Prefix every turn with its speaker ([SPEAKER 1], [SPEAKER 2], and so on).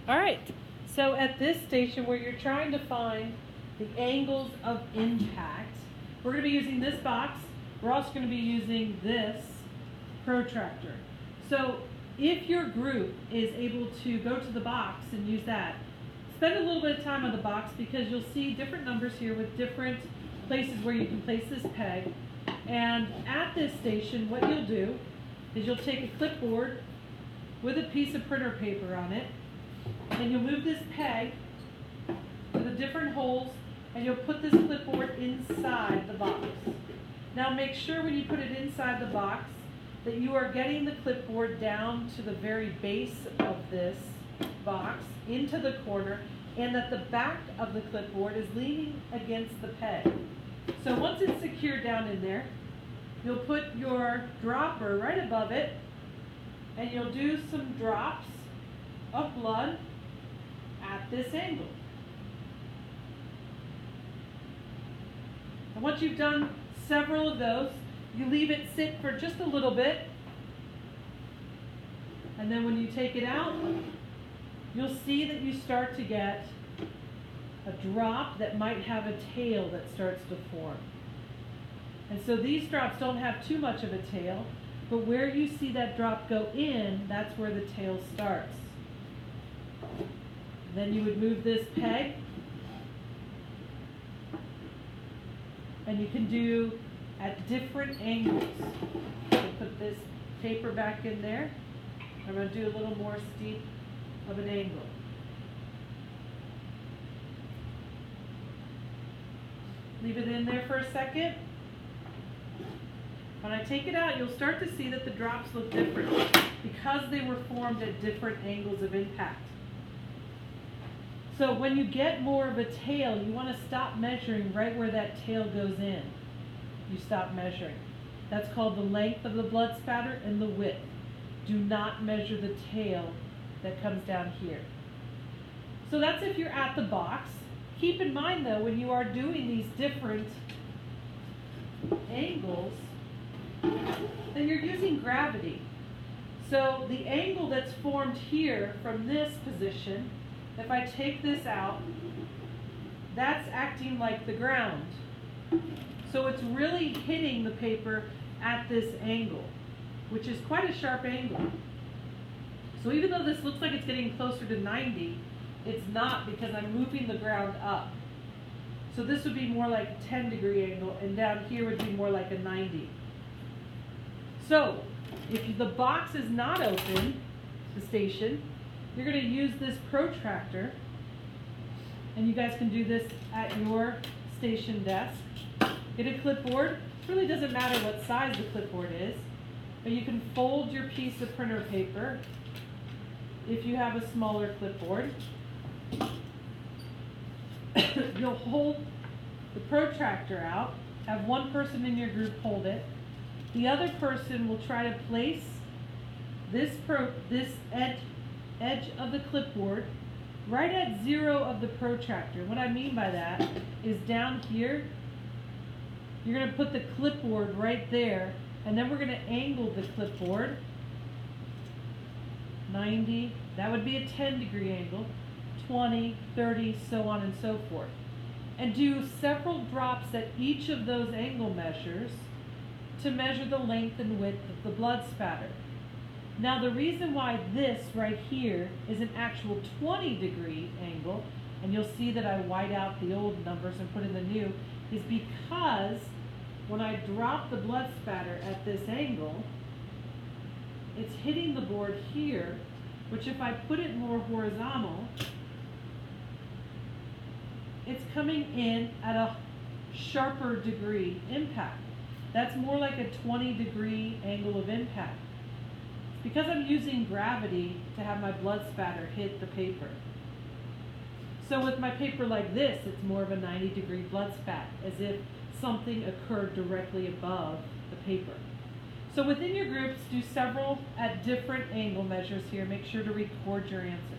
[SPEAKER 1] All right, so at this station where you're trying to find the angles of impact, we're going to be using this box. We're also going to be using this protractor. So if your group is able to go to the box and use that, spend a little bit of time on the box because you'll see different numbers here with different places where you can place this peg. And at this station, what you'll do is you'll take a clipboard with a piece of printer paper on it, and you'll move this peg to the different holes, and you'll put this clipboard inside the box. Now make sure when you put it inside the box that you are getting the clipboard down to the very base of this box, into the corner, and that the back of the clipboard is leaning against the peg. So once it's secured down in there, you'll put your dropper right above it, and you'll do some drops of blood at this angle. And once you've done several of those, you leave it sit for just a little bit, and then when you take it out, you'll see that you start to get a drop that might have a tail that starts to form. And so these drops don't have too much of a tail, but where you see that drop go in, that's where the tail starts. Then you would move this peg, and you can do at different angles. So put this paper back in there. I'm going to do a little more steep of an angle. Leave it in there for a second. When I take it out, you'll start to see that the drops look different because they were formed at different angles of impact. So when you get more of a tail, you want to stop measuring right where that tail goes in. You stop measuring. That's called the length of the blood spatter and the width. Do not measure the tail that comes down here. So that's if you're at the box. Keep in mind though, when you are doing these different angles, then you're using gravity. So the angle that's formed here from this position, if I take this out, that's acting like the ground. So it's really hitting the paper at this angle, which is quite a sharp angle. So even though this looks like it's getting closer to 90, it's not, because I'm moving the ground up. So this would be more like a 10-degree angle, and down here would be more like a 90. So if the box is not open, the station, you're going to use this protractor, and you guys can do this at your station desk. Get a clipboard. It really doesn't matter what size the clipboard is, but you can fold your piece of printer paper if you have a smaller clipboard. You'll hold the protractor out, have one person in your group hold it. The other person will try to place this edge of the clipboard right at 0 of the protractor. What I mean by that is down here, you're going to put the clipboard right there, and then we're going to angle the clipboard 90. That would be a 10-degree angle, 20, 30, so on and so forth. And do several drops at each of those angle measures to measure the length and width of the blood spatter. Now the reason why this right here is an actual 20-degree angle, and you'll see that I white out the old numbers and put in the new, is because when I drop the blood spatter at this angle, it's hitting the board here, which if I put it more horizontal, it's coming in at a sharper degree impact. That's more like a 20-degree angle of impact. It's because I'm using gravity to have my blood spatter hit the paper. So with my paper like this, it's more of a 90-degree blood spat, as if something occurred directly above the paper. So within your groups, do several at different angle measures here. Make sure to record your answers.